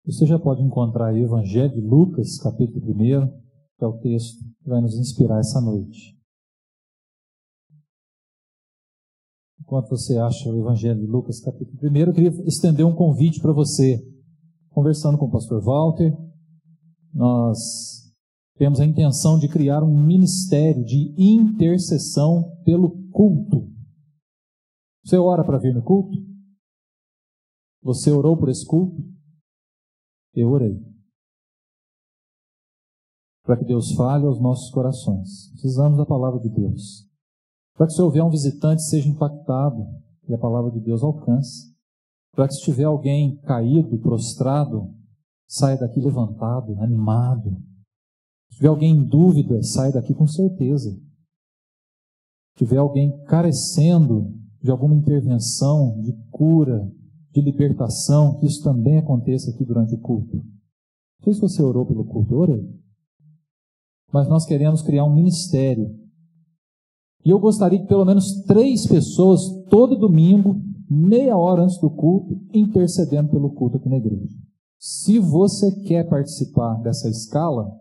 Você já pode encontrar aí o Evangelho de Lucas, capítulo 1, que é o texto que vai nos inspirar essa noite. Enquanto você acha o Evangelho de Lucas, capítulo 1, eu queria estender um convite para você. Conversando com o pastor Walter, nós temos a intenção de criar um ministério de intercessão pelo culto. Você ora para vir no culto? Você orou por esse culto? Eu orei. Para que Deus fale aos nossos corações. Precisamos da palavra de Deus. Para que se houver um visitante seja impactado e a palavra de Deus alcance. Para que se tiver alguém caído, prostrado, saia daqui levantado, animado. Se tiver alguém em dúvida, saia daqui com certeza. Se tiver alguém carecendo de alguma intervenção, de cura, de libertação, que isso também aconteça aqui durante o culto. Não sei se você orou pelo culto, eu orei. Mas nós queremos criar um ministério. E eu gostaria que pelo menos 3 pessoas, todo domingo, meia hora antes do culto, intercedendo pelo culto aqui na igreja. Se você quer participar dessa escala,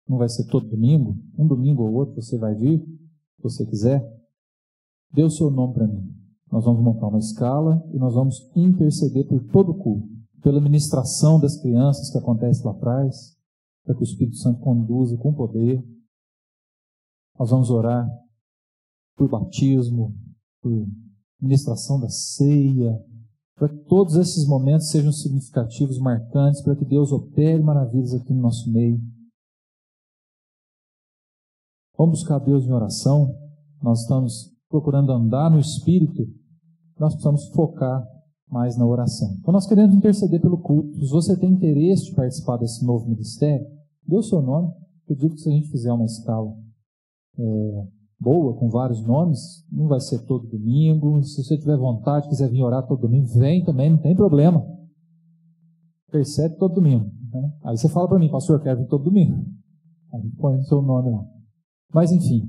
não vai ser todo domingo, um domingo ou outro você vai vir, se você quiser, dê o seu nome para mim. Nós vamos montar uma escala e nós vamos interceder por todo o culto, pela ministração das crianças que acontece lá atrás, para que o Espírito Santo conduza com poder. Nós vamos orar por batismo, por ministração da ceia, para que todos esses momentos sejam significativos, marcantes, para que Deus opere maravilhas aqui no nosso meio. Vamos buscar Deus em oração. Nós estamos procurando andar no Espírito, nós precisamos focar mais na oração. Então nós queremos interceder pelo culto. Se você tem interesse de participar desse novo ministério, dê o seu nome. Eu digo que se a gente fizer uma escala boa, com vários nomes, não vai ser todo domingo. Se você tiver vontade, quiser vir orar todo domingo, vem também, não tem problema. Intercede todo domingo. Né? Aí você fala para mim, pastor, eu quero vir todo domingo. Aí põe o seu nome lá. Mas enfim,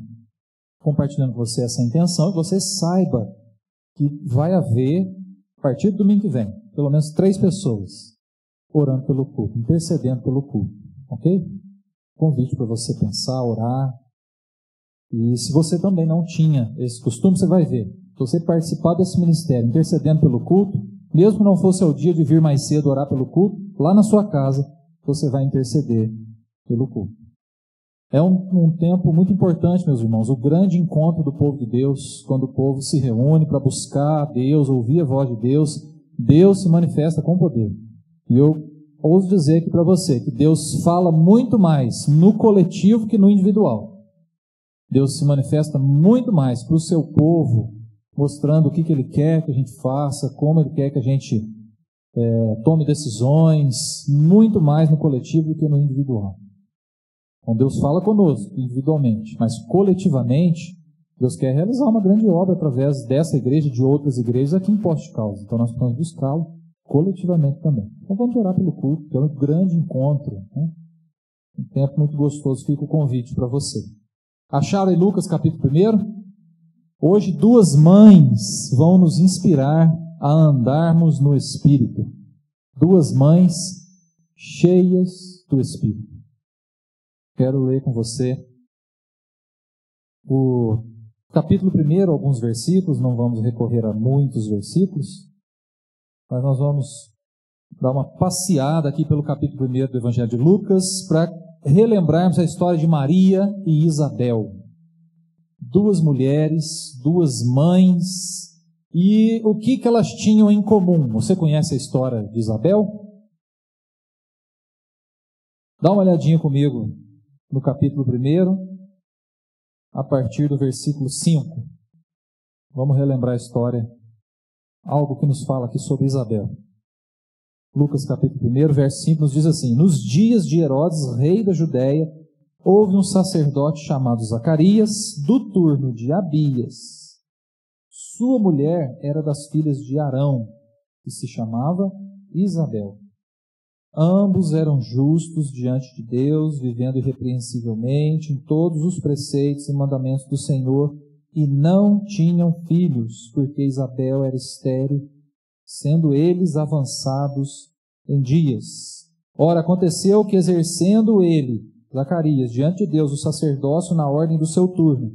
compartilhando com você essa intenção, que você saiba que vai haver, a partir do domingo que vem, pelo menos 3 pessoas orando pelo culto, intercedendo pelo culto, ok? Convite para você pensar, orar. E se você também não tinha esse costume, você vai ver. Se você participar desse ministério, intercedendo pelo culto, mesmo que não fosse o dia de vir mais cedo orar pelo culto, lá na sua casa, você vai interceder pelo culto. É um tempo muito importante, meus irmãos, o grande encontro do povo de Deus, quando o povo se reúne para buscar a Deus, ouvir a voz de Deus, Deus se manifesta com poder. E eu ouso dizer aqui para você que Deus fala muito mais no coletivo que no individual. Deus se manifesta muito mais para o seu povo, mostrando o que Ele quer que a gente faça, como Ele quer que a gente tome decisões, muito mais no coletivo do que no individual. Então Deus fala conosco individualmente, mas coletivamente, Deus quer realizar uma grande obra através dessa igreja e de outras igrejas aqui em Poços de Caldas. Então nós precisamos buscá-lo coletivamente também. Então vamos orar pelo culto, que é um grande encontro. Né? Um tempo muito gostoso, fica o convite para você. Acharam aí Lucas capítulo 1? Hoje 2 mães vão nos inspirar a andarmos no Espírito. 2 mães cheias do Espírito. Quero ler com você o capítulo 1, alguns versículos, não vamos recorrer a muitos versículos, mas nós vamos dar uma passeada aqui pelo capítulo 1 do Evangelho de Lucas, para relembrarmos a história de Maria e Isabel. 2 mulheres, 2 mães, e o que elas tinham em comum? Você conhece a história de Isabel? Dá uma olhadinha comigo no capítulo 1, a partir do versículo 5. Vamos relembrar a história, algo que nos fala aqui sobre Isabel. Lucas capítulo 1, verso 5 nos diz assim: Nos dias de Herodes, rei da Judéia, houve um sacerdote chamado Zacarias, do turno de Abias. Sua mulher era das filhas de Arão, que se chamava Isabel. Ambos eram justos diante de Deus, vivendo irrepreensivelmente em todos os preceitos e mandamentos do Senhor, e não tinham filhos, porque Isabel era estéril, sendo eles avançados em dias. Ora, aconteceu que, exercendo ele, Zacarias, diante de Deus, o sacerdócio na ordem do seu turno,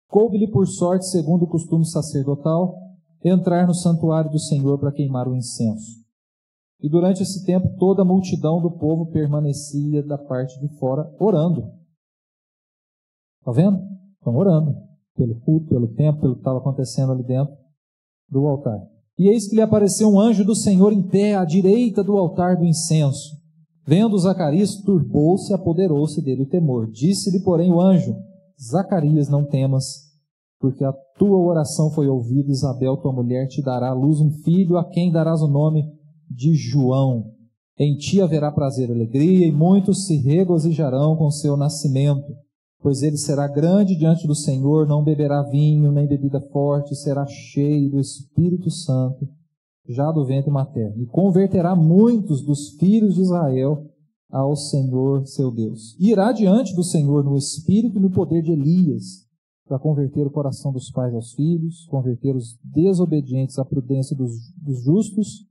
coube-lhe por sorte, segundo o costume sacerdotal, entrar no santuário do Senhor para queimar o incenso. E durante esse tempo toda a multidão do povo permanecia da parte de fora orando. Está vendo? Estão orando pelo culto, pelo tempo, pelo que estava acontecendo ali dentro do altar. E eis que lhe apareceu um anjo do Senhor em pé à direita do altar do incenso. Vendo Zacarias, turbou-se e apoderou-se dele o temor. Disse-lhe, porém, o anjo: Zacarias, não temas, porque a tua oração foi ouvida. Isabel, tua mulher, te dará à luz um filho, a quem darás o nome de João. Em ti haverá prazer e alegria, e muitos se regozijarão com seu nascimento, pois ele será grande diante do Senhor, não beberá vinho, nem bebida forte, será cheio do Espírito Santo, já do ventre materno, e converterá muitos dos filhos de Israel ao Senhor seu Deus. E irá diante do Senhor no espírito e no poder de Elias, para converter o coração dos pais aos filhos, converter os desobedientes à prudência dos justos,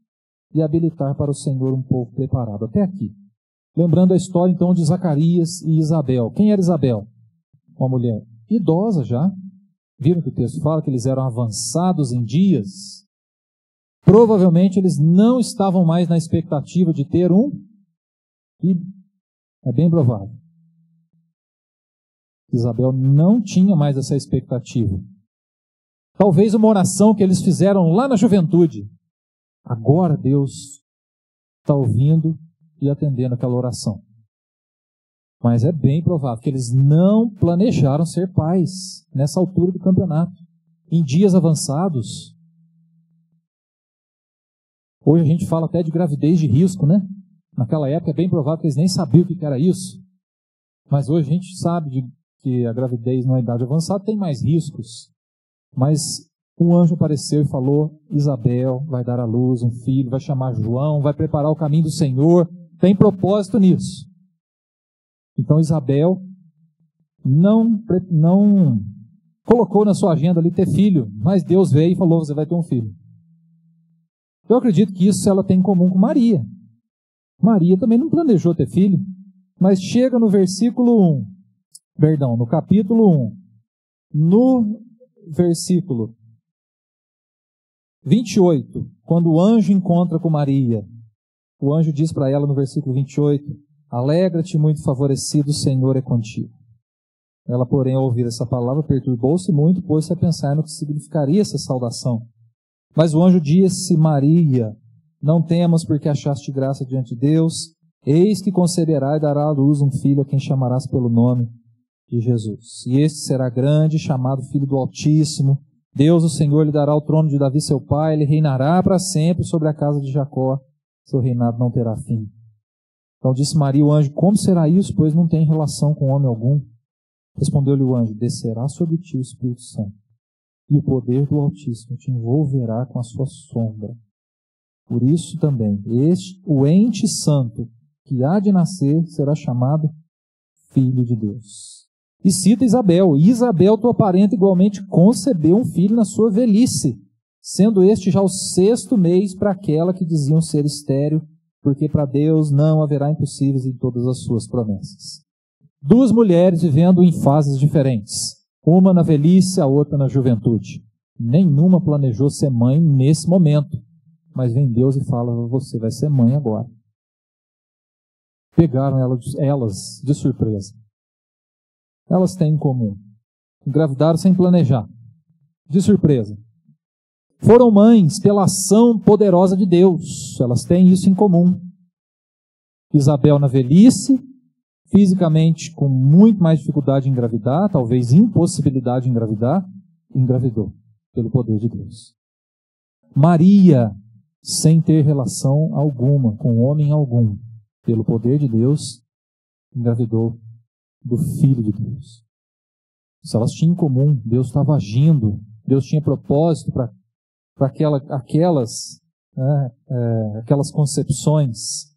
e habilitar para o Senhor um povo preparado. Até aqui. Lembrando a história, então, de Zacarias e Isabel. Quem era Isabel? Uma mulher idosa já. Viram que o texto fala que eles eram avançados em dias? Provavelmente eles não estavam mais na expectativa de ter um filho. É bem provável. Isabel não tinha mais essa expectativa. Talvez uma oração que eles fizeram lá na juventude. Agora Deus está ouvindo e atendendo aquela oração. Mas é bem provável que eles não planejaram ser pais nessa altura do campeonato. Em dias avançados. Hoje a gente fala até de gravidez de risco, né? Naquela época é bem provável que eles nem sabiam o que era isso. Mas hoje a gente sabe que a gravidez na idade avançada tem mais riscos. Mas um anjo apareceu e falou: Isabel vai dar à luz um filho, vai chamar João, vai preparar o caminho do Senhor. Tem propósito nisso. Então Isabel não colocou na sua agenda ali ter filho, mas Deus veio e falou: você vai ter um filho. Eu acredito que isso ela tem em comum com Maria. Maria também não planejou ter filho, mas chega no no capítulo 1, no versículo 28, quando o anjo encontra com Maria, o anjo diz para ela no versículo 28, alegra-te, muito favorecido, o Senhor é contigo. Ela, porém, ao ouvir essa palavra, perturbou-se muito, pôs-se a pensar no que significaria essa saudação. Mas o anjo disse: Maria, não temas, porque achaste graça diante de Deus, eis que conceberá e dará à luz um filho, a quem chamarás pelo nome de Jesus. E este será grande, chamado Filho do Altíssimo. Deus, o Senhor, lhe dará o trono de Davi, seu pai, ele reinará para sempre sobre a casa de Jacó, seu reinado não terá fim. Então disse Maria, o anjo: como será isso, pois não tem relação com homem algum? Respondeu-lhe o anjo: descerá sobre ti o Espírito Santo, e o poder do Altíssimo te envolverá com a sua sombra. Por isso também, o ente santo que há de nascer será chamado Filho de Deus. E cita Isabel: Isabel, tua parenta, igualmente concebeu um filho na sua velhice, sendo este já o 6º mês para aquela que diziam ser estéril, porque para Deus não haverá impossíveis em todas as suas promessas. 2 mulheres vivendo em fases diferentes, uma na velhice, a outra na juventude. Nenhuma planejou ser mãe nesse momento, mas vem Deus e fala: você vai ser mãe agora. Pegaram elas de surpresa. Elas têm em comum: engravidaram sem planejar, de surpresa. Foram mães pela ação poderosa de Deus. Elas têm isso em comum. Isabel na velhice, fisicamente com muito mais dificuldade em engravidar, talvez impossibilidade de engravidar, engravidou pelo poder de Deus. Maria, sem ter relação alguma com homem algum, pelo poder de Deus, engravidou do Filho de Deus. Se elas tinham em comum, Deus estava agindo, Deus tinha propósito para aquelas concepções.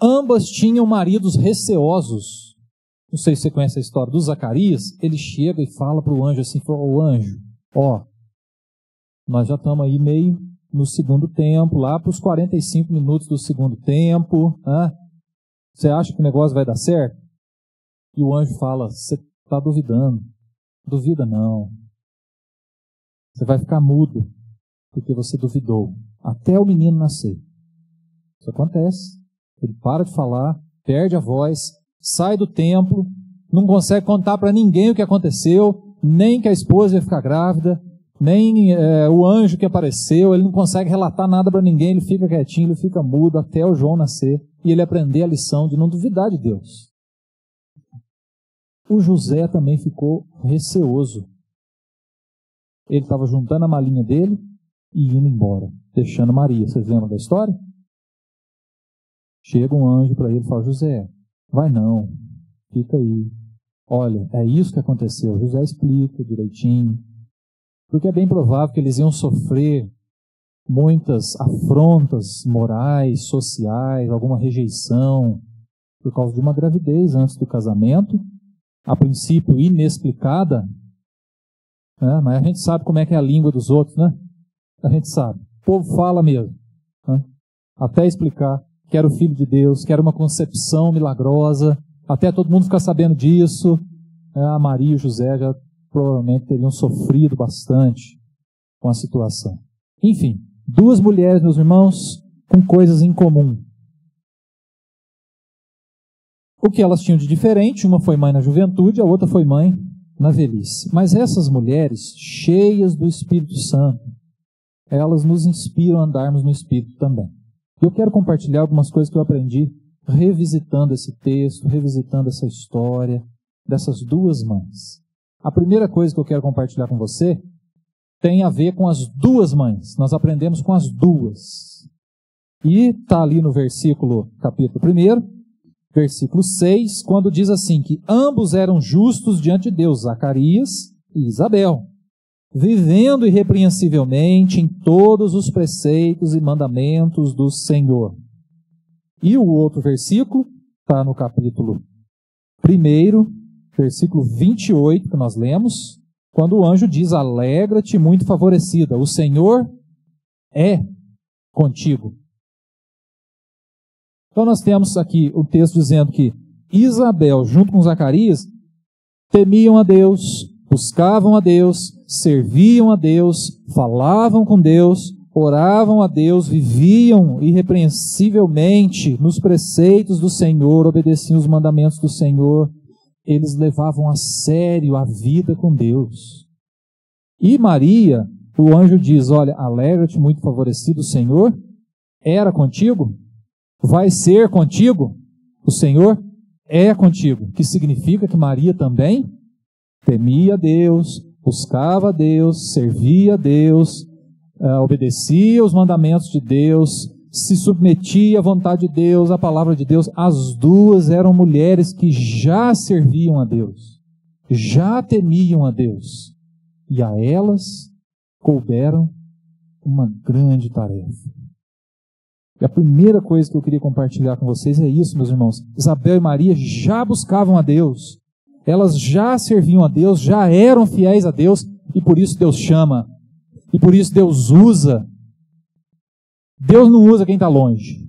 Ambas tinham maridos receosos. Não sei se você conhece a história do Zacarias. Ele chega e fala para o anjo assim: ô anjo, nós já estamos aí meio no segundo tempo, lá para os 45 minutos do segundo tempo. Você acha que o negócio vai dar certo? E o anjo fala, você está duvidando. Duvida não. Você vai ficar mudo, porque você duvidou, até o menino nascer. Isso acontece. Ele para de falar, perde a voz, sai do templo, não consegue contar para ninguém o que aconteceu, nem que a esposa ia ficar grávida, nem o anjo que apareceu, ele não consegue relatar nada para ninguém, ele fica quietinho, ele fica mudo até o João nascer e ele aprender a lição de não duvidar de Deus. O José também ficou receoso. Ele estava juntando a malinha dele e indo embora, deixando Maria. Vocês lembram da história? Chega um anjo para ele e fala, José, vai não, fica aí. Olha, é isso que aconteceu. José explica direitinho. Porque é bem provável que eles iam sofrer muitas afrontas morais, sociais, alguma rejeição, por causa de uma gravidez antes do casamento, a princípio inexplicada, né? Mas a gente sabe como é que é a língua dos outros, né? A gente sabe. O povo fala mesmo, né? Até explicar que era o Filho de Deus, que era uma concepção milagrosa, até todo mundo ficar sabendo disso, a Maria e o José já provavelmente teriam sofrido bastante com a situação. Enfim, duas mulheres, meus irmãos, com coisas em comum. O que elas tinham de diferente, uma foi mãe na juventude, a outra foi mãe na velhice. Mas essas mulheres, cheias do Espírito Santo, elas nos inspiram a andarmos no Espírito também. Eu quero compartilhar algumas coisas que eu aprendi revisitando esse texto, revisitando essa história dessas duas mães. A primeira coisa que eu quero compartilhar com você tem a ver com as duas mães. Nós aprendemos com as duas. E está ali no capítulo 1, versículo 6, quando diz assim, que ambos eram justos diante de Deus, Zacarias e Isabel, vivendo irrepreensivelmente em todos os preceitos e mandamentos do Senhor. E o outro versículo está no capítulo 1, versículo 28, que nós lemos, quando o anjo diz, alegra-te muito favorecida, o Senhor é contigo. Então nós temos aqui o texto dizendo que Isabel, junto com Zacarias, temiam a Deus, buscavam a Deus, serviam a Deus, falavam com Deus, oravam a Deus, viviam irrepreensivelmente nos preceitos do Senhor, obedeciam os mandamentos do Senhor. Eles levavam a sério a vida com Deus. E Maria, o anjo diz, olha, alegra-te muito favorecido, o Senhor era contigo, vai ser contigo, o Senhor é contigo. Que significa que Maria também temia a Deus, buscava a Deus, servia a Deus, obedecia os mandamentos de Deus, se submetia à vontade de Deus, à palavra de Deus. As duas eram mulheres que já serviam a Deus, já temiam a Deus. E a elas couberam uma grande tarefa. E a primeira coisa que eu queria compartilhar com vocês é isso, meus irmãos. Isabel e Maria já buscavam a Deus. Elas já serviam a Deus, já eram fiéis a Deus, e por isso Deus chama. E por isso Deus usa. Deus não usa quem está longe.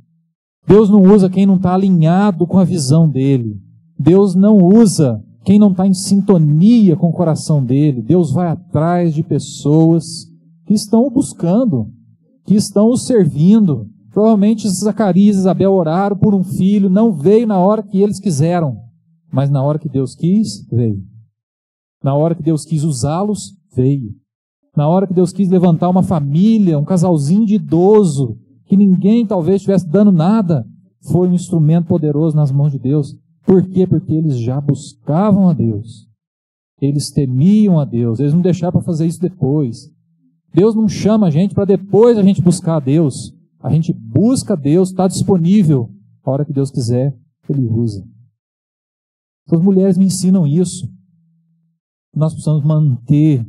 Deus não usa quem não está alinhado com a visão dele. Deus não usa quem não está em sintonia com o coração dele. Deus vai atrás de pessoas que estão o buscando, que estão o servindo. Provavelmente Zacarias e Isabel oraram por um filho, não veio na hora que eles quiseram, mas na hora que Deus quis, veio. Na hora que Deus quis usá-los, veio. Na hora que Deus quis levantar uma família, um casalzinho de idoso, que ninguém talvez estivesse dando nada, foi um instrumento poderoso nas mãos de Deus. Por quê? Porque eles já buscavam a Deus. Eles temiam a Deus. Eles não deixaram para fazer isso depois. Deus não chama a gente para depois a gente buscar a Deus. A gente busca a Deus, está disponível. A hora que Deus quiser, Ele usa. As mulheres me ensinam isso. Nós precisamos manter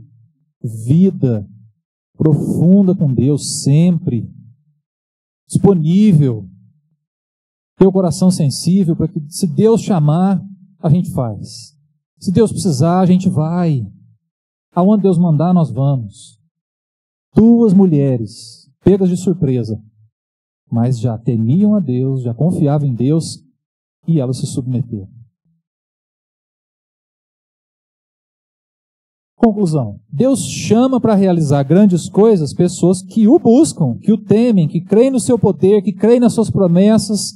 vida profunda com Deus sempre, disponível, ter o coração sensível para que, se Deus chamar, a gente faz. Se Deus precisar, a gente vai. Aonde Deus mandar, nós vamos. Duas mulheres pegas de surpresa, mas já temiam a Deus, já confiavam em Deus e elas se submeteram. Conclusão: Deus chama para realizar grandes coisas pessoas que o buscam, que o temem, que creem no seu poder, que creem nas suas promessas,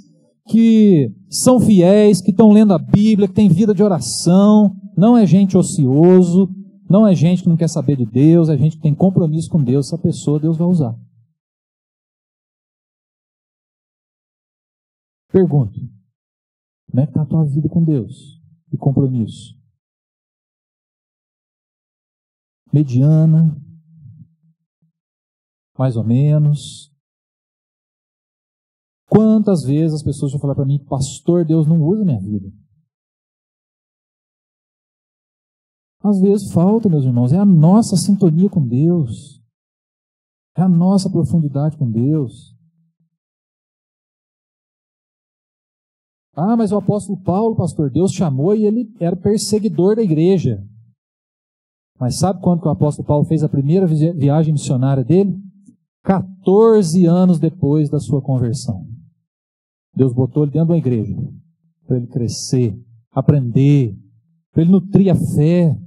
que são fiéis, que estão lendo a Bíblia, que têm vida de oração. Não é gente ocioso, não é gente que não quer saber de Deus, é gente que tem compromisso com Deus. Essa pessoa Deus vai usar. Pergunto: como é que está a tua vida com Deus? E compromisso? Mediana? Mais ou menos? Quantas vezes as pessoas vão falar para mim: pastor, Deus não usa minha vida? Às vezes falta, meus irmãos, é a nossa sintonia com Deus, é a nossa profundidade com Deus. Ah, mas o apóstolo Paulo, pastor, Deus chamou e ele era perseguidor da igreja. Mas sabe quando que o apóstolo Paulo fez a primeira viagem missionária dele? 14 anos depois da sua conversão. Deus botou ele dentro de uma igreja, para ele crescer, aprender, para ele nutrir a fé.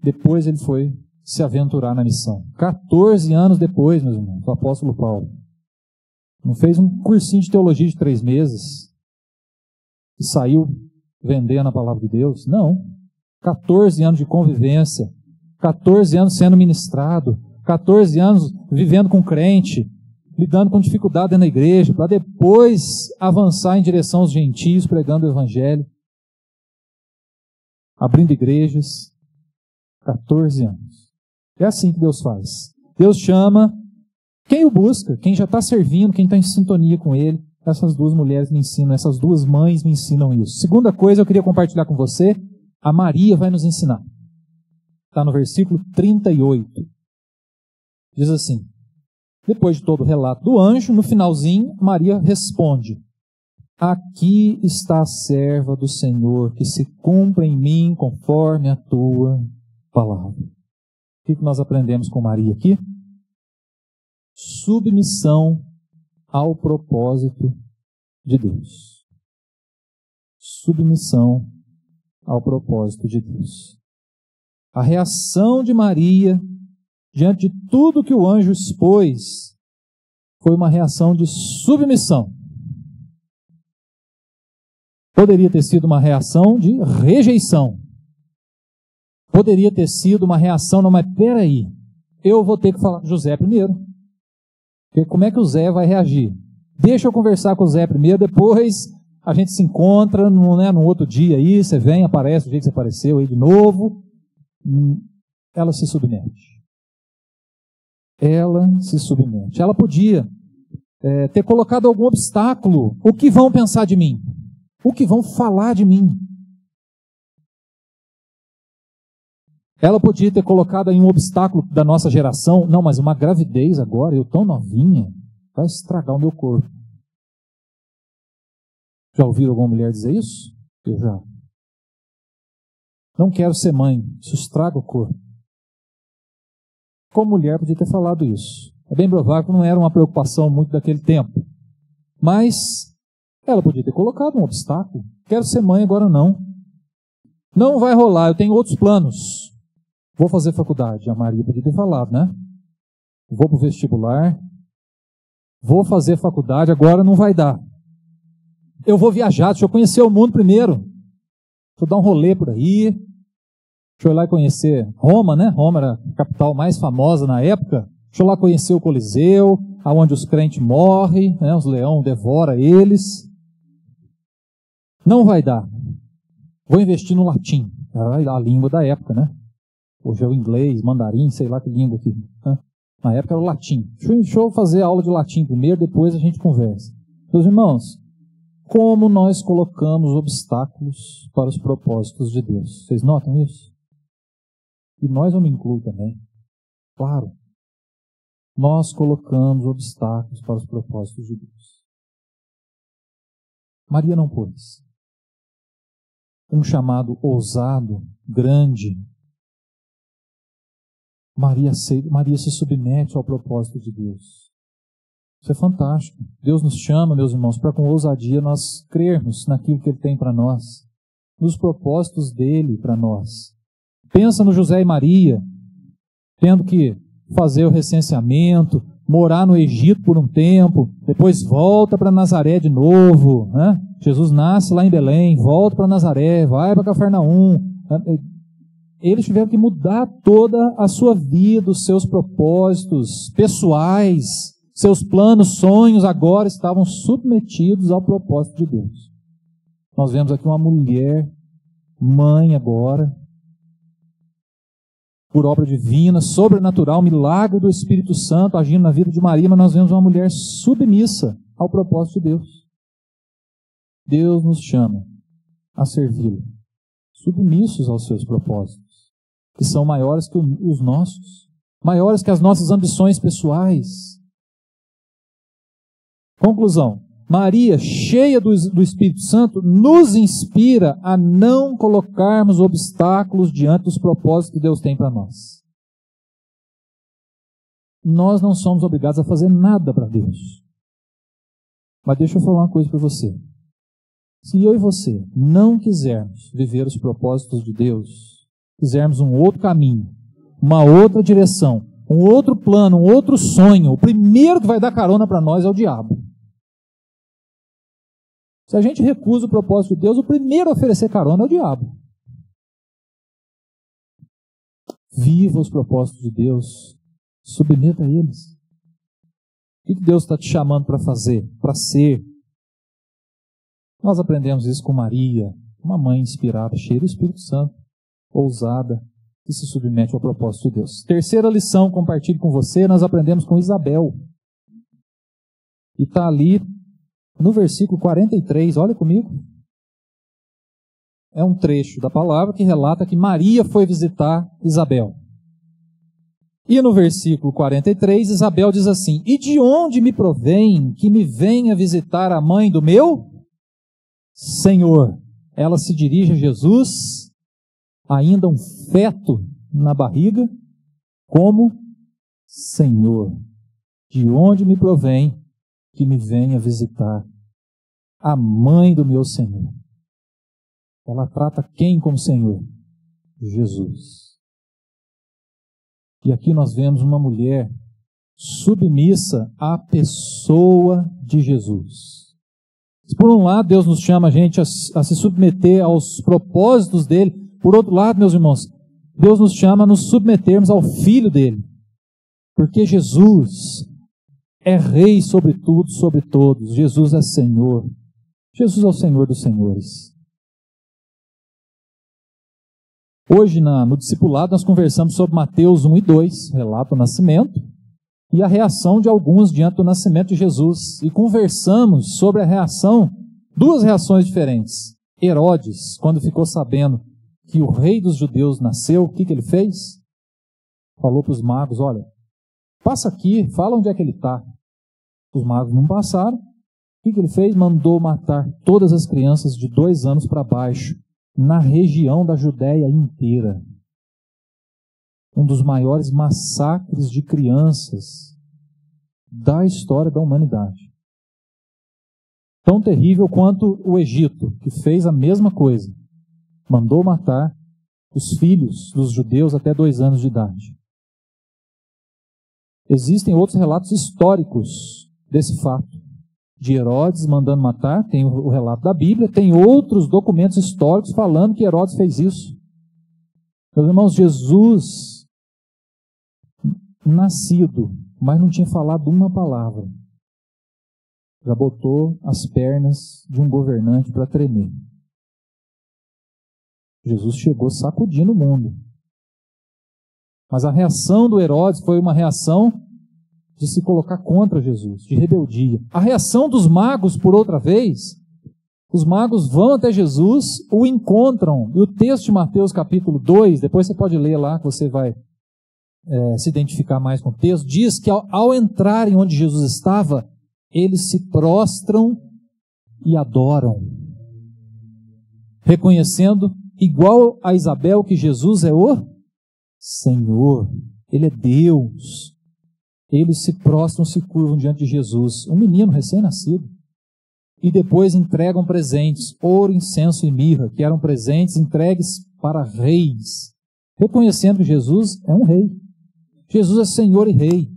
Depois ele foi se aventurar na missão. 14 anos depois, meus irmãos, o apóstolo Paulo. Não fez um cursinho de teologia de 3 meses e saiu vendendo a palavra de Deus. Não. 14 anos de convivência, 14 anos sendo ministrado, 14 anos vivendo com crente, lidando com dificuldade na igreja, para depois avançar em direção aos gentios, pregando o evangelho, abrindo igrejas. 14 anos. É assim que Deus faz. Deus chama quem o busca, quem já está servindo, quem está em sintonia com Ele. Essas duas mulheres me ensinam, essas duas mães me ensinam isso. Segunda coisa eu queria compartilhar com você, a Maria vai nos ensinar. Está no versículo 38. Diz assim: depois de todo o relato do anjo, no finalzinho, Maria responde: aqui está a serva do Senhor, que se cumpra em mim conforme a tua palavra. O que nós aprendemos com Maria aqui? Submissão ao propósito de Deus. Submissão ao propósito de Deus. A reação de Maria diante de tudo que o anjo expôs foi uma reação de submissão. Poderia ter sido uma reação de rejeição. Poderia ter sido uma reação, não, mas peraí, eu vou ter que falar com José primeiro. Porque como é que o Zé vai reagir? Deixa eu conversar com o Zé primeiro, depois a gente se encontra no outro dia aí, você vem, aparece do jeito que você apareceu aí de novo. Ela se submete. Ela se submete. Ela podia ter colocado algum obstáculo. O que vão pensar de mim? O que vão falar de mim? Ela podia ter colocado aí um obstáculo da nossa geração. Não, mas uma gravidez agora, eu tão novinha, vai estragar o meu corpo. Já ouviram alguma mulher dizer isso? Eu já. Não quero ser mãe, isso estraga o corpo. Como mulher podia ter falado isso. É bem provável que não era uma preocupação muito daquele tempo. Mas ela podia ter colocado um obstáculo. Quero ser mãe agora não. Não vai rolar, eu tenho outros planos. Vou fazer faculdade. A Maria podia ter falado, né? Vou para o vestibular. Vou fazer faculdade, agora não vai dar. Eu vou viajar, deixa eu conhecer o mundo primeiro. Deixa eu dar um rolê por aí. Deixa eu ir lá conhecer Roma, né? Roma era a capital mais famosa na época. Deixa eu lá conhecer o Coliseu, aonde os crentes morrem, né? Os leões devoram eles. Não vai dar. Vou investir no latim. Era a língua da época, né? Hoje é o inglês, mandarim, sei lá que língua aqui. Né? Na época era o latim. Deixa eu fazer a aula de latim primeiro, depois a gente conversa. Meus irmãos, como nós colocamos obstáculos para os propósitos de Deus. Vocês notam isso? E nós, eu me incluo também. Claro. Nós colocamos obstáculos para os propósitos de Deus. Maria não pôs. Um chamado ousado, grande. Maria aceita, Maria se submete ao propósito de Deus. Isso é fantástico. Deus nos chama, meus irmãos, para com ousadia nós crermos naquilo que Ele tem para nós, nos propósitos dEle para nós. Pensa no José e Maria, tendo que fazer o recenseamento, morar no Egito por um tempo, depois volta para Nazaré de novo, né? Jesus nasce lá em Belém, volta para Nazaré, vai para Cafarnaum. Eles tiveram que mudar toda a sua vida, os seus propósitos pessoais, seus planos, sonhos, agora estavam submetidos ao propósito de Deus. Nós vemos aqui uma mulher, mãe agora, por obra divina, sobrenatural, milagre do Espírito Santo agindo na vida de Maria, mas nós vemos uma mulher submissa ao propósito de Deus. Deus nos chama a servi-lo, submissos aos seus propósitos, que são maiores que os nossos, maiores que as nossas ambições pessoais. Conclusão: Maria, cheia do Espírito Santo, nos inspira a não colocarmos obstáculos diante dos propósitos que Deus tem para nós. Nós não somos obrigados a fazer nada para Deus. Mas deixa eu falar uma coisa para você. Se eu e você não quisermos viver os propósitos de Deus, quisermos um outro caminho, uma outra direção, um outro plano, um outro sonho, o primeiro que vai dar carona para nós é o diabo. Se a gente recusa o propósito de Deus, o primeiro a oferecer carona é o diabo. Viva os propósitos de Deus, submeta a eles. O que Deus está te chamando para fazer, para ser? Nós aprendemos isso com Maria, uma mãe inspirada, cheia do Espírito Santo, ousada, que se submete ao propósito de Deus. Terceira lição, compartilho com você, nós aprendemos com Isabel. E está ali no versículo 43, olha comigo. É um trecho da palavra que relata que Maria foi visitar Isabel. E no versículo 43, Isabel diz assim: e de onde me provém que me venha visitar a mãe do meu Senhor? Ela se dirige a Jesus, ainda um feto na barriga, como Senhor. De onde me provém que me venha visitar a mãe do meu Senhor? Ela trata quem como Senhor? Jesus. E aqui nós vemos uma mulher submissa à pessoa de Jesus. Por um lado, Deus nos chama a gente a se submeter aos propósitos dele. Por outro lado, meus irmãos, Deus nos chama a nos submetermos ao Filho dele. Porque Jesus é Rei sobre tudo, sobre todos. Jesus é Senhor. Jesus é o Senhor dos senhores. Hoje, no discipulado, nós conversamos sobre Mateus 1 e 2, relato do nascimento, e a reação de alguns diante do nascimento de Jesus. E conversamos sobre a reação, duas reações diferentes. Herodes, quando ficou sabendo que o rei dos judeus nasceu, o que ele fez? Falou para os magos: olha, passa aqui, fala onde é que ele está. Os magos não passaram. O que ele fez? Mandou matar todas as crianças de 2 anos para baixo, na região da Judéia inteira. Um dos maiores massacres de crianças da história da humanidade. Tão terrível quanto o Egito, que fez a mesma coisa. Mandou matar os filhos dos judeus até 2 anos de idade. Existem outros relatos históricos desse fato, de Herodes mandando matar. Tem o relato da Bíblia, tem outros documentos históricos falando que Herodes fez isso. Meus irmãos, Jesus, nascido, mas não tinha falado uma palavra, já botou as pernas de um governante para tremer. Jesus chegou sacudindo o mundo. Mas a reação do Herodes foi uma reação de se colocar contra Jesus, de rebeldia. A reação dos magos, por outra vez, os magos vão até Jesus, o encontram, e o texto de Mateus capítulo 2, depois você pode ler lá, que você vai se identificar mais com o texto, diz que ao entrarem onde Jesus estava, eles se prostram e adoram, reconhecendo, igual a Isabel, que Jesus é o Senhor, Ele é Deus. Eles se prostram, se curvam diante de Jesus, um menino recém-nascido. E depois entregam presentes, ouro, incenso e mirra, que eram presentes entregues para reis, reconhecendo que Jesus é um rei. Jesus é Senhor e Rei.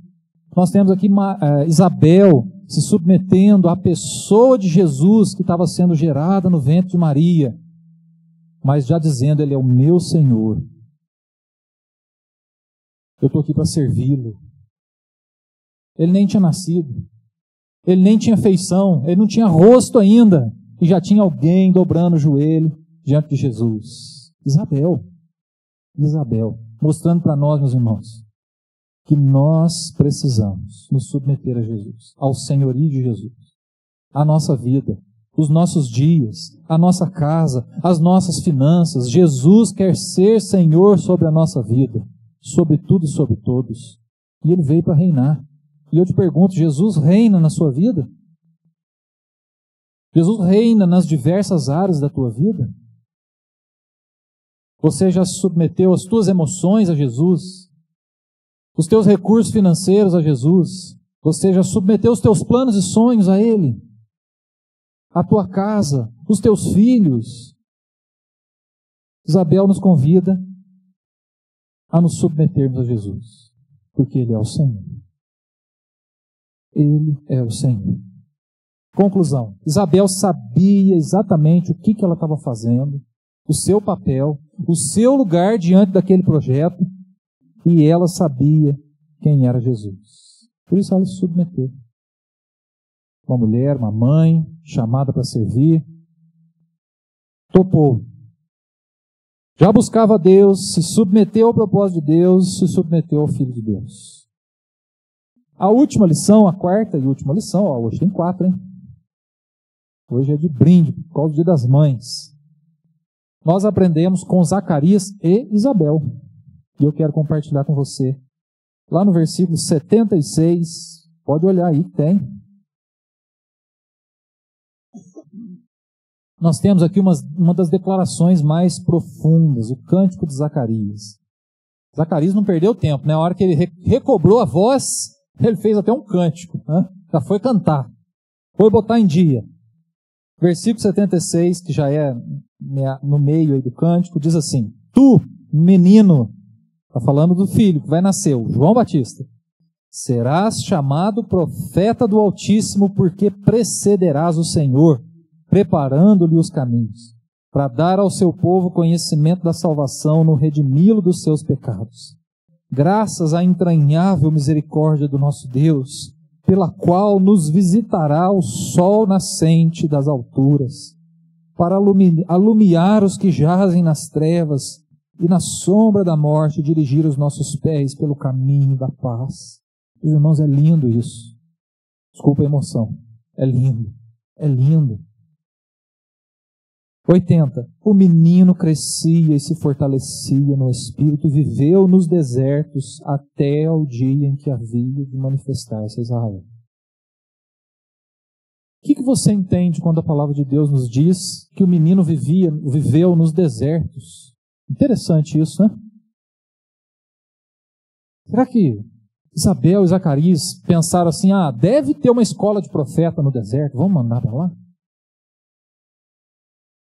Nós temos aqui Isabel se submetendo à pessoa de Jesus que estava sendo gerada no ventre de Maria, mas já dizendo, Ele é o meu Senhor. Eu estou aqui para servi-lo. Ele nem tinha nascido. Ele nem tinha feição, ele não tinha rosto ainda, e já tinha alguém dobrando o joelho diante de Jesus. Isabel, mostrando para nós, meus irmãos, que nós precisamos nos submeter a Jesus, ao senhorio de Jesus, a nossa vida, os nossos dias, a nossa casa, as nossas finanças. Jesus quer ser Senhor sobre a nossa vida, sobre tudo e sobre todos, e Ele veio para reinar. E eu te pergunto, Jesus reina na sua vida? Jesus reina nas diversas áreas da tua vida? Você já submeteu as tuas emoções a Jesus? Os teus recursos financeiros a Jesus? Você já submeteu os teus planos e sonhos a Ele? A tua casa, os teus filhos? Isabel nos convida a nos submetermos a Jesus, porque Ele é o Senhor. Ele é o Senhor. Conclusão. Isabel sabia exatamente o que ela estava fazendo, o seu papel, o seu lugar diante daquele projeto, e ela sabia quem era Jesus. Por isso ela se submeteu. Uma mulher, uma mãe, chamada para servir, topou. Já buscava Deus, se submeteu ao propósito de Deus, se submeteu ao Filho de Deus. A última lição, a quarta e última lição, hoje tem 4, hein? Hoje é de brinde, por causa do Dia das Mães. Nós aprendemos com Zacarias e Isabel. E eu quero compartilhar com você. Lá no versículo 76, pode olhar aí, tem. Nós temos aqui uma das declarações mais profundas, o cântico de Zacarias. Zacarias não perdeu tempo, né? A hora que ele recobrou a voz, ele fez até um cântico, né? Já foi cantar, foi botar em dia. Versículo 76, que já é no meio aí do cântico, diz assim: Tu, menino, está falando do filho que vai nascer, o João Batista, serás chamado profeta do Altíssimo, porque precederás o Senhor, preparando-lhe os caminhos, para dar ao seu povo conhecimento da salvação, no redimi-lo dos seus pecados. Graças à entranhável misericórdia do nosso Deus, pela qual nos visitará o sol nascente das alturas, para alumiar os que jazem nas trevas e na sombra da morte, dirigir os nossos pés pelo caminho da paz. Meus irmãos, é lindo isso. Desculpa a emoção. É lindo. É lindo. 80. O menino crescia e se fortalecia no espírito e viveu nos desertos até o dia em que havia de manifestar-se a Israel. O que você entende quando a palavra de Deus nos diz que o menino viveu nos desertos? Interessante isso, né? Será que Isabel e Zacarias pensaram assim, deve ter uma escola de profeta no deserto, vamos mandar para lá?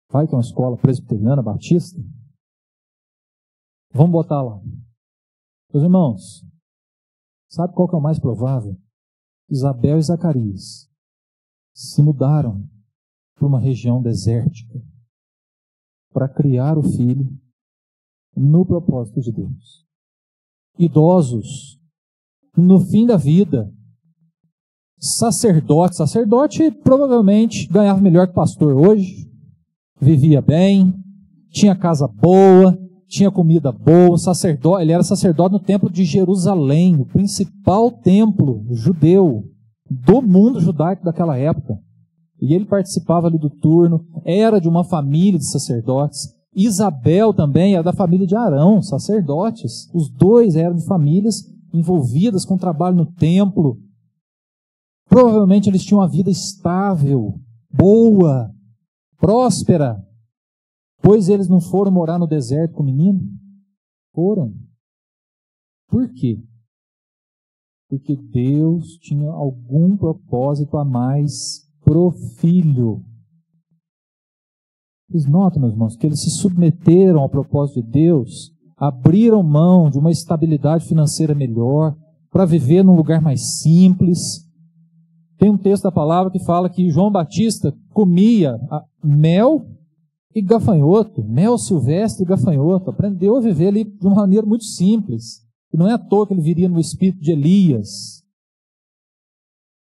Vai que é uma escola presbiteriana, batista? Vamos botar lá. Meus irmãos, sabe qual que é o mais provável? Isabel e Zacarias se mudaram para uma região desértica para criar o filho no propósito de Deus. Idosos, no fim da vida, sacerdote provavelmente ganhava melhor que pastor hoje, vivia bem, tinha casa boa, tinha comida boa, ele era sacerdote no templo de Jerusalém, o principal templo judeu do mundo judaico daquela época. E ele participava ali do turno, era de uma família de sacerdotes. Isabel também era da família de Arão, sacerdotes. Os dois eram de famílias envolvidas com trabalho no templo. Provavelmente eles tinham uma vida estável, boa, próspera, pois eles não foram morar no deserto com o menino? Foram. Por quê? Porque Deus tinha algum propósito a mais pro filho. Vocês notam, meus irmãos, que eles se submeteram ao propósito de Deus, abriram mão de uma estabilidade financeira melhor, para viver num lugar mais simples. Tem um texto da palavra que fala que João Batista comia mel e gafanhoto, mel silvestre e gafanhoto. Aprendeu a viver ali de uma maneira muito simples. E não é à toa que ele viria no espírito de Elias.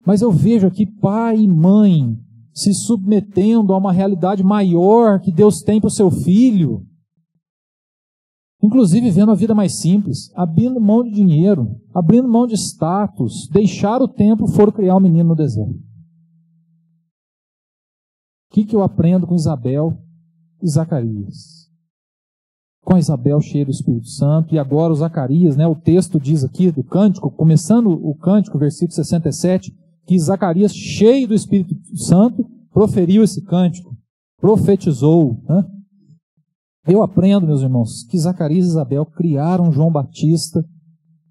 Mas eu vejo aqui pai e mãe se submetendo a uma realidade maior que Deus tem para o seu filho. Inclusive vivendo a vida mais simples, abrindo mão de dinheiro, abrindo mão de status, deixaram o templo e foram criar um menino no deserto. O que eu aprendo com Isabel e Zacarias? Com a Isabel cheia do Espírito Santo, e agora o Zacarias, o texto diz aqui do cântico, começando o cântico, versículo 67, que Zacarias, cheio do Espírito Santo, proferiu esse cântico, profetizou. Eu aprendo, meus irmãos, que Zacarias e Isabel criaram João Batista,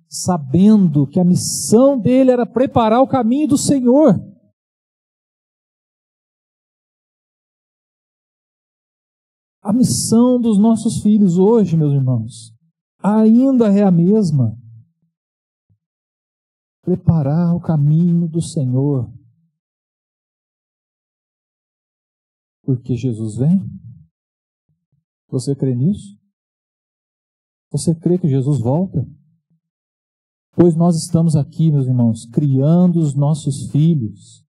sabendo que a missão dele era preparar o caminho do Senhor. A missão dos nossos filhos hoje, meus irmãos, ainda é a mesma. Preparar o caminho do Senhor. Porque Jesus vem? Você crê nisso? Você crê que Jesus volta? Pois nós estamos aqui, meus irmãos, criando os nossos filhos,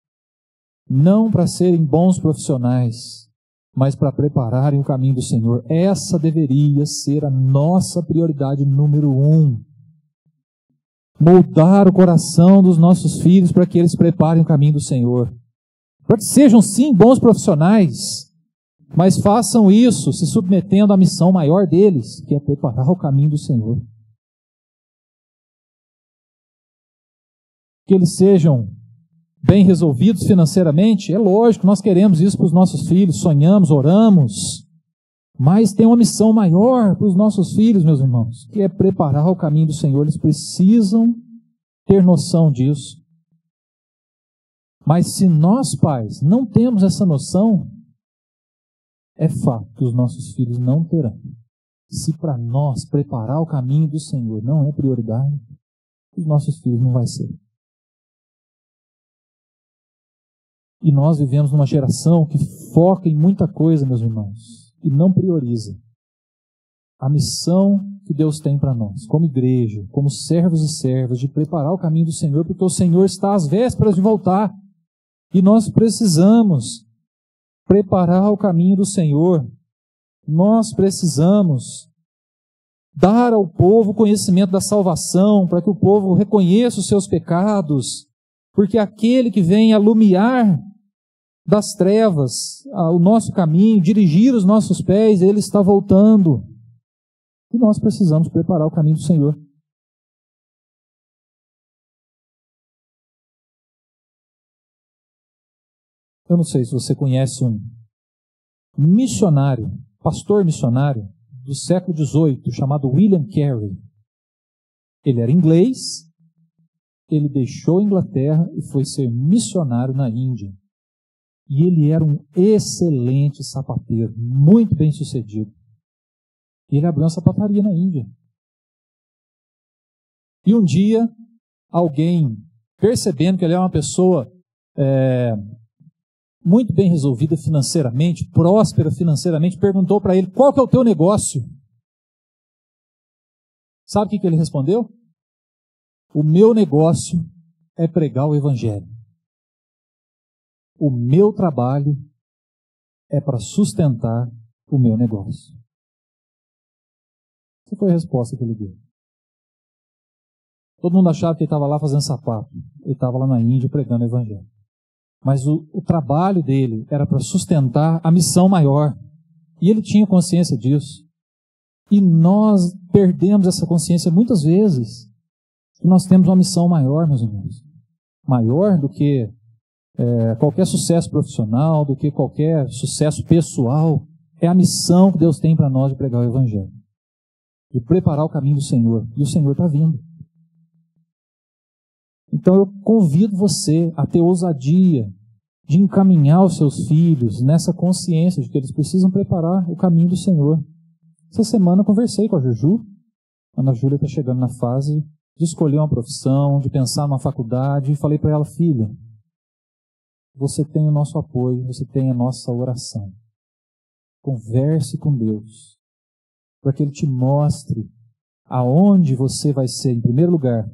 não para serem bons profissionais, mas para prepararem o caminho do Senhor. Essa deveria ser a nossa prioridade número 1. Moldar o coração dos nossos filhos para que eles preparem o caminho do Senhor. Para que sejam, sim, bons profissionais, mas façam isso se submetendo à missão maior deles, que é preparar o caminho do Senhor. Que eles sejam bem resolvidos financeiramente, é lógico, nós queremos isso para os nossos filhos, sonhamos, oramos, mas tem uma missão maior para os nossos filhos, meus irmãos, que é preparar o caminho do Senhor. Eles precisam ter noção disso. Mas se nós, pais, não temos essa noção, é fato que os nossos filhos não terão. Se para nós preparar o caminho do Senhor não é prioridade, os nossos filhos não vai ser. E nós vivemos numa geração que foca em muita coisa, meus irmãos, e não prioriza a missão que Deus tem para nós, como igreja, como servos e servas, de preparar o caminho do Senhor, porque o Senhor está às vésperas de voltar. E nós precisamos preparar o caminho do Senhor. Nós precisamos dar ao povo o conhecimento da salvação, para que o povo reconheça os seus pecados, porque aquele que vem alumiar das trevas o nosso caminho, dirigir os nossos pés, ele está voltando. E nós precisamos preparar o caminho do Senhor. Eu não sei se você conhece um missionário, pastor missionário do século XVIII, chamado William Carey. Ele era inglês, ele deixou a Inglaterra e foi ser missionário na Índia. E ele era um excelente sapateiro, muito bem sucedido. E ele abriu uma sapataria na Índia. E um dia, alguém, percebendo que ele era uma pessoa muito bem resolvida financeiramente, próspera financeiramente, perguntou para ele: qual que é o teu negócio? Sabe o que ele respondeu? O meu negócio é pregar o Evangelho. O meu trabalho é para sustentar o meu negócio. Essa foi a resposta que ele deu. Todo mundo achava que ele estava lá fazendo sapato. Ele estava lá na Índia pregando o Evangelho. Mas o trabalho dele era para sustentar a missão maior. E ele tinha consciência disso. E nós perdemos essa consciência muitas vezes. Que nós temos uma missão maior, meus irmãos. Maior do que qualquer sucesso profissional, do que qualquer sucesso pessoal. É a missão que Deus tem para nós de pregar o Evangelho. De preparar o caminho do Senhor. E o Senhor está vindo. Então eu convido você a ter ousadia de encaminhar os seus filhos nessa consciência de que eles precisam preparar o caminho do Senhor. Essa semana eu conversei com a Juju. A Ana Júlia está chegando na fase de escolher uma profissão, de pensar numa faculdade, e falei para ela: filha, você tem o nosso apoio, você tem a nossa oração. Converse com Deus, para que Ele te mostre aonde você vai ser, em primeiro lugar,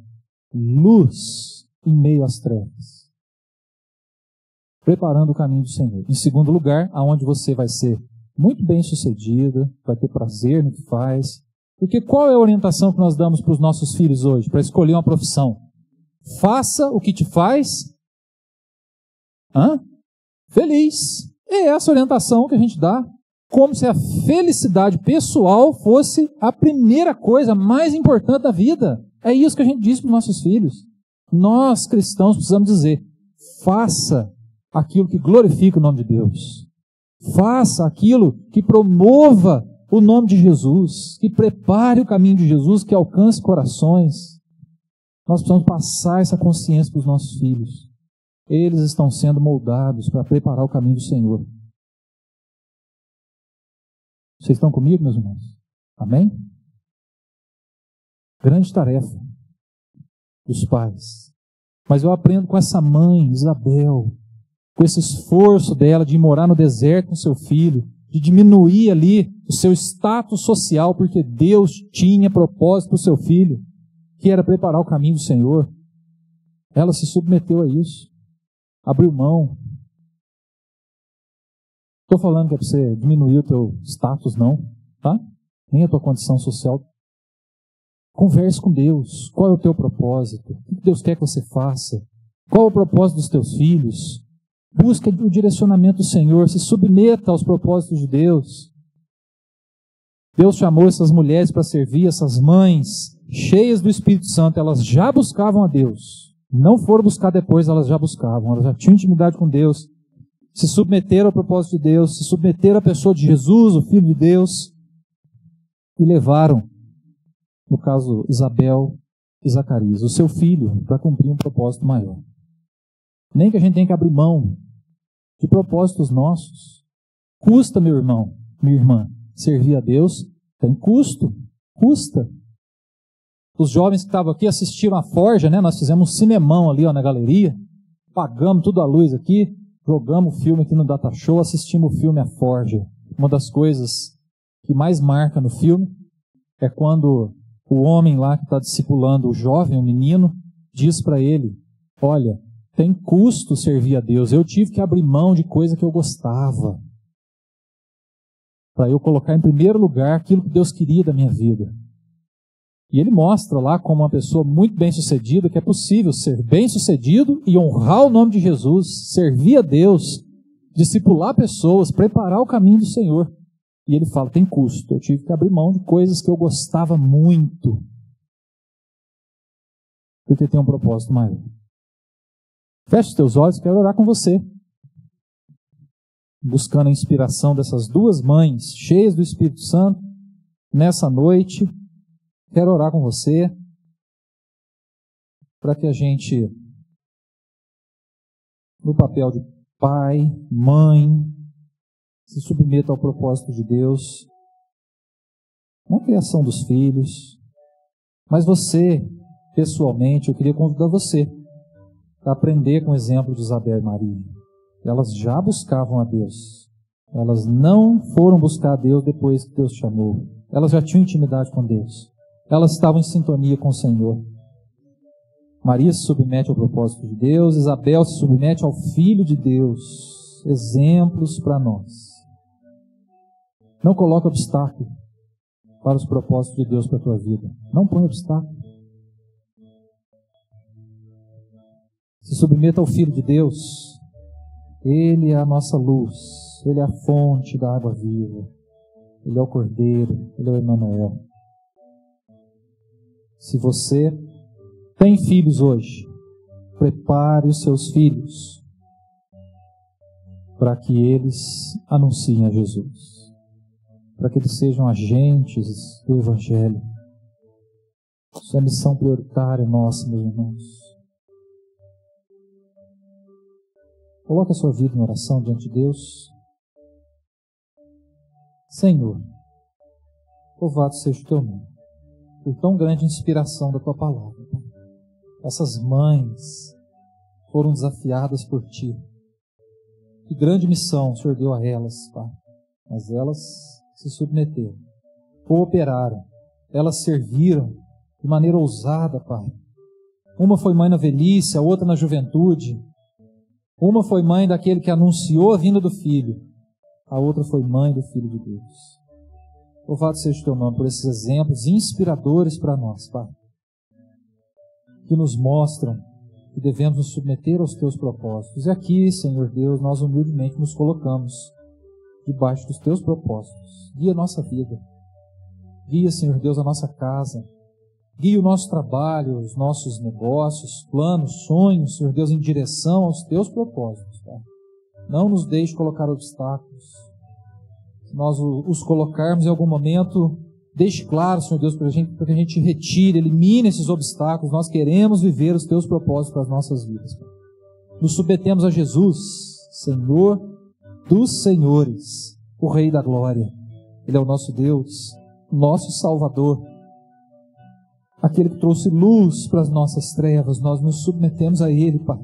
luz em meio às trevas, preparando o caminho do Senhor. Em segundo lugar, aonde você vai ser muito bem sucedida, vai ter prazer no que faz. Porque qual é a orientação que nós damos para os nossos filhos hoje, para escolher uma profissão? Faça o que te faz feliz. É essa orientação que a gente dá, como se a felicidade pessoal fosse a primeira coisa mais importante da vida. É isso que a gente diz para os nossos filhos. Nós, cristãos, precisamos dizer: faça aquilo que glorifica o nome de Deus. Faça aquilo que promova o nome de Jesus, que prepare o caminho de Jesus, que alcance corações. Nós precisamos passar essa consciência para os nossos filhos. Eles estão sendo moldados para preparar o caminho do Senhor. Vocês estão comigo, meus irmãos? Amém? Grande tarefa dos pais. Mas eu aprendo com essa mãe, Isabel, com esse esforço dela de morar no deserto com seu filho, de diminuir ali o seu status social, porque Deus tinha propósito para o seu filho, que era preparar o caminho do Senhor. Ela se submeteu a isso, abriu mão. Estou falando que é para você diminuir o teu status, não, tá? Nem a tua condição social. Converse com Deus. Qual é o teu propósito? O que Deus quer que você faça? Qual é o propósito dos teus filhos? Busque o direcionamento do Senhor. Se submeta aos propósitos de Deus. Deus chamou essas mulheres para servir, essas mães cheias do Espírito Santo. Elas já buscavam a Deus. Não foram buscar depois, elas já buscavam. Elas já tinham intimidade com Deus. Se submeteram ao propósito de Deus. Se submeteram à pessoa de Jesus, o Filho de Deus. E levaram, no caso, Isabel e Zacarias, o seu filho, para cumprir um propósito maior. Nem que a gente tenha que abrir mão de propósitos nossos. Custa, meu irmão, minha irmã, servir a Deus. Tem custo. Custa. Os jovens que estavam aqui assistiram a Forja, né? Nós fizemos um cinemão ali, ó, na galeria. Pagamos tudo a luz aqui. Jogamos o filme aqui no Data Show. Assistimos o filme A Forja. Uma das coisas que mais marca no filme é quando o homem lá que está discipulando o jovem, o menino, diz para ele: olha, tem custo servir a Deus. Eu tive que abrir mão de coisa que eu gostava, para eu colocar em primeiro lugar aquilo que Deus queria da minha vida. E ele mostra lá como uma pessoa muito bem-sucedida, que é possível ser bem-sucedido e honrar o nome de Jesus, servir a Deus, discipular pessoas, preparar o caminho do Senhor. E ele fala: tem custo. Eu tive que abrir mão de coisas que eu gostava muito, porque tem um propósito maior. Feche os teus olhos, quero orar com você. Buscando a inspiração dessas duas mães, cheias do Espírito Santo, nessa noite, quero orar com você, para que a gente, no papel de pai, mãe, se submeta ao propósito de Deus, na criação dos filhos. Mas você, pessoalmente, eu queria convidar você a aprender com o exemplo de Isabel e Maria. Elas já buscavam a Deus. Elas não foram buscar a Deus depois que Deus chamou. Elas já tinham intimidade com Deus. Elas estavam em sintonia com o Senhor. Maria se submete ao propósito de Deus. Isabel se submete ao Filho de Deus. Exemplos para nós. Não coloque obstáculo para os propósitos de Deus para a tua vida. Não põe obstáculo. Se submeta ao Filho de Deus. Ele é a nossa luz. Ele é a fonte da água viva. Ele é o Cordeiro. Ele é o Emanuel. Se você tem filhos hoje, prepare os seus filhos para que eles anunciem a Jesus, para que eles sejam agentes do Evangelho. Isso é missão prioritária nossa, meus irmãos. Coloque a sua vida em oração diante de Deus. Senhor, louvado seja o teu nome, por tão grande inspiração da tua palavra. Essas mães foram desafiadas por ti. Que grande missão o Senhor deu a elas, Pai. Mas elas se submeteram, cooperaram, elas serviram de maneira ousada, Pai. Uma foi mãe na velhice, a outra na juventude. Uma foi mãe daquele que anunciou a vinda do Filho, a outra foi mãe do Filho de Deus. Louvado seja o teu nome por esses exemplos inspiradores para nós, Pai, que nos mostram que devemos nos submeter aos teus propósitos. E aqui, Senhor Deus, nós humildemente nos colocamos debaixo dos teus propósitos. Guia a nossa vida. Guia, Senhor Deus, a nossa casa. Guia o nosso trabalho, os nossos negócios, planos, sonhos, Senhor Deus, em direção aos teus propósitos, Pai. Não nos deixe colocar obstáculos. Se nós os colocarmos em algum momento, deixe claro, Senhor Deus, para que a gente retire, elimine esses obstáculos. Nós queremos viver os teus propósitos para as nossas vidas. Nos submetemos a Jesus, Senhor dos senhores, o Rei da glória. Ele é o nosso Deus, nosso Salvador, aquele que trouxe luz para as nossas trevas. Nós nos submetemos a Ele, Pai.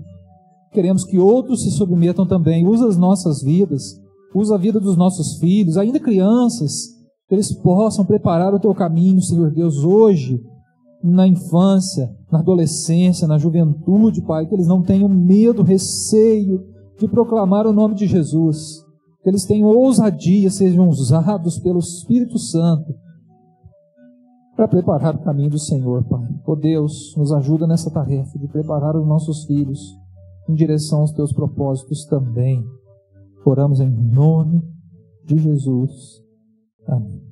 Queremos que outros se submetam também. Usa as nossas vidas, usa a vida dos nossos filhos, ainda crianças, que eles possam preparar o teu caminho, Senhor Deus, hoje, na infância, na adolescência, na juventude, Pai, que eles não tenham medo, receio de proclamar o nome de Jesus, que eles tenham ousadia, sejam usados pelo Espírito Santo para preparar o caminho do Senhor, Pai. Oh Deus, nos ajuda nessa tarefa de preparar os nossos filhos em direção aos teus propósitos também. Oramos em nome de Jesus. Amém.